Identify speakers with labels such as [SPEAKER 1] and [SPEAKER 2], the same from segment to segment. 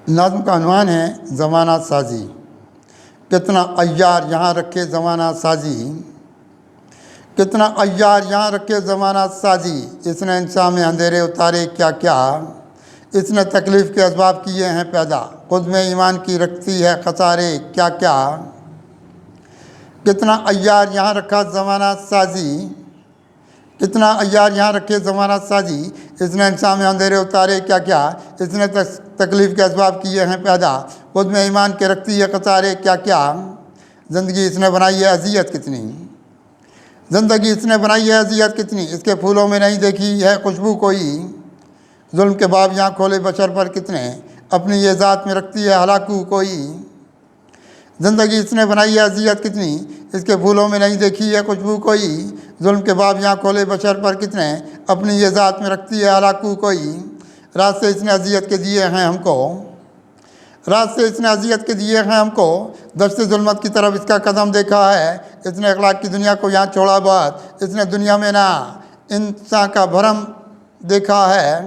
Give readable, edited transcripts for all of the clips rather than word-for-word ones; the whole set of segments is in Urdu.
[SPEAKER 1] نظم کا عنوان ہے زمانہ سازی۔ کتنا عیار یہاں رکھے زمانہ سازی، کتنا عیار یہاں رکھے زمانہ سازی۔ اس نے انسان میں اندھیرے اتارے کیا کیا، اس نے تکلیف کے اسباب کیے ہیں پیدا، خود میں ایمان کی رکھتی ہے خسارے کیا کیا۔ کتنا عیار یہاں رکھا زمانہ سازی، کتنا عیار یہاں رکھے زمانہ سازی۔ اس نے انسان میں اندھیرے اتارے کیا کیا، اس نے تکلیف کے اسباب کیے ہیں پیدا، خود میں ایمان کے رکھتی ہے خسارے کیا کیا۔ زندگی اس نے بنائی ہے اذیت کتنی، زندگی اس نے بنائی ہے اذیت کتنی، اس کے پھولوں میں نہیں دیکھی ہے خوشبو کوئی۔ ظلم کے باب یہاں کھولے بشر پر کتنے، اپنی یہ ذات میں رکھتی ہے ہلاکو کوئی۔ زندگی اس نے بنائی ہے اذیت کتنی، اس کے پھولوں میں نہیں دیکھی ہے خوشبو کوئی۔ ظلم کے باب یہاں کھولے بشر پر کتنے، اپنی یہ ذات میں رکھتی ہے ہلاکو کوئی۔ راستے اس نے اذیت کے دیے ہیں ہم کو، راستے اس نے اذیت کے دیے ہیں ہم کو، دشت ظلمت کی طرف اس کا قدم دیکھا ہے۔ اس نے اخلاق کی دنیا کو یہاں چھوڑا بات، اس نے دنیا میں نہ انسان کا بھرم دیکھا ہے۔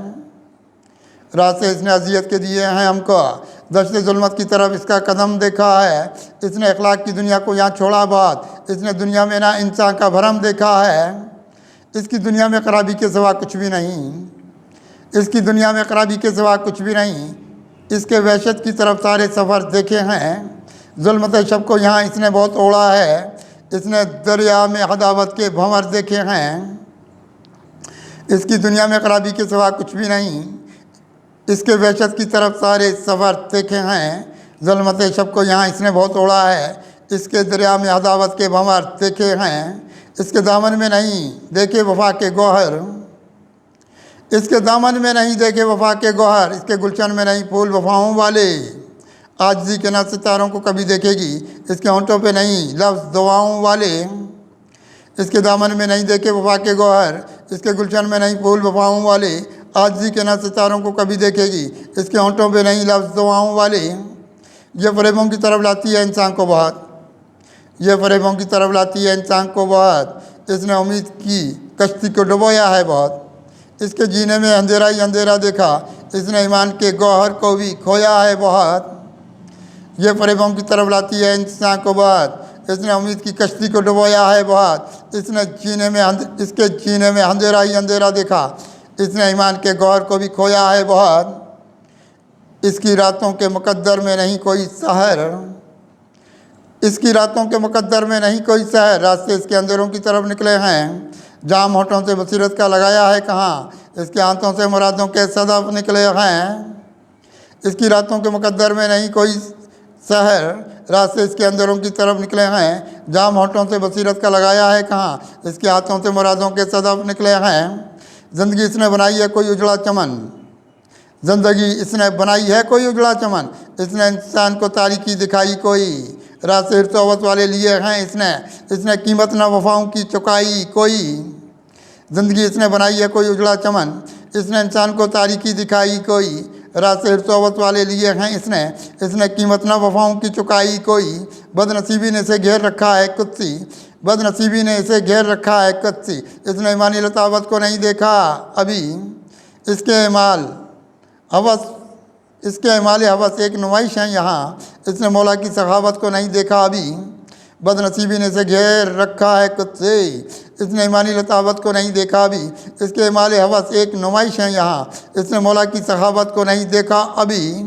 [SPEAKER 1] راستے اس نے اذیت کے دیے ہیں ہم کو، دشت ظلمت کی طرف اس کا قدم دیکھا ہے۔ اس نے اخلاق کی دنیا کو یہاں چھوڑا بات، اس نے دنیا میں نہ انسان کا بھرم دیکھا ہے۔ اس کی دنیا میں خرابی کے سوا کچھ بھی نہیں، اس کی دنیا میں خرابی کے سوا کچھ بھی نہیں۔ اس کے وحشت کی طرف سارے سفر دیکھے ہیں، ظلمت شب کو یہاں اس نے بہت اوڑا ہے۔ اس نے دریا میں عداوت کے بھنور دیکھے ہیں، اس کی دنیا میں خرابی کے سوا کچھ بھی نہیں۔ اس کے وحشت کی طرف سارے سفر دیکھے ہیں، ظلمت شب کو یہاں اس نے بہت اوڑا ہے۔ اس کے دریا میں عداوت کے بھنور دیکھے ہیں، اس کے دامن میں نہیں دیکھے وفا کے گوہر، اس کے دامن میں نہیں دیکھے وفا کے گوہر۔ اس کے گلشن میں نہیں پھول وفاؤں والے، عاجزی کے نہ ستاروں کو کبھی دیکھے گی۔ اس کے ہونٹوں پہ نہیں لفظ دعاؤں والے، اس کے دامن میں نہیں دیکھے وفا کے گوہر۔ اس کے گلشن میں نہیں پھول وفاؤں والے، عاجزی کے نہ ستاروں کو کبھی دیکھے گی۔ اس کے ہونٹوں پہ نہیں لفظ دعاؤں والے۔ یہ فریبوں کی طرف لاتی ہے انسان کو بہت، یہ فریبوں کی طرف لاتی ہے انسان کو بہت۔ اس نے امید کی کشتی کو ڈبویا ہے بہت، اس کے جینے میں اندھیرا ہی اندھیرا دیکھا۔ اس نے ایمان کے گوہر کو بھی کھویا ہے بہت۔ یہ فریبوں کی طرف لاتی ہے انسان کو بہت، اس نے امید کی کشتی کو ڈبویا ہے بہت۔ اس کے جینے میں اندھیرا ہی اندھیرا دیکھا، اس نے ایمان کے گوہر کو بھی کھویا ہے بہت۔ اس کی راتوں کے مقدر میں نہیں کوئی سحر، اس کی راتوں کے مقدر میں نہیں کوئی سحر۔ راستے اس کے اندھیروں کی طرف نکلے ہیں، جام ہونٹوں سے بصیرت کا لگایا ہے کہاں۔ اس کے ہاتھوں سے مرادوں کے صدف نکلے ہیں، اس کی راتوں کے مقدر میں نہیں کوئی سحر۔ راستے اس کے اندھیروں کی طرف نکلے ہیں، جام ہونٹوں سے بصیرت کا لگایا ہے کہاں۔ اس کے ہاتھوں سے مرادوں کے صدف نکلے ہیں۔ زندگی اس نے بنائی ہے کوئی اجڑا چمن، زندگی اس نے بنائی ہے کوئی اجڑا چمن، اس نے انسان کو تاریکی دکھائی کوئی۔ راستے ارتوت والے لیے ہیں اس نے قیمت نہ وفاؤں کی چکائی کوئی۔ زندگی اس نے بنائی ہے کوئی اجڑا چمن، اس نے انسان کو تاریکی دکھائی کوئی۔ راستے ارتوت والے لیے ہیں اس نے قیمت نہ وفاؤں کی چکائی کوئی۔ بد نصیبی نے اسے گھیر رکھا ہے قدسی، بد نصیبی نے اسے گھیر رکھا ہے قدسی۔ اس نے ایمانی لطافت کو نہیں دیکھا ابھی، اس کے اعمال ہوس ایک نمائش ہیں یہاں۔ اس نے مولا کی سخاوت کو نہیں دیکھا ابھی، بد نصیبی نے اسے گھیر رکھا ہے قدسی۔ اس نے ایمانی لطافت کو نہیں دیکھا ابھی، اس کے اعمال ہوس ایک نمائش ہیں یہاں۔ اس نے مولا کی سخاوت کو نہیں دیکھا ابھی۔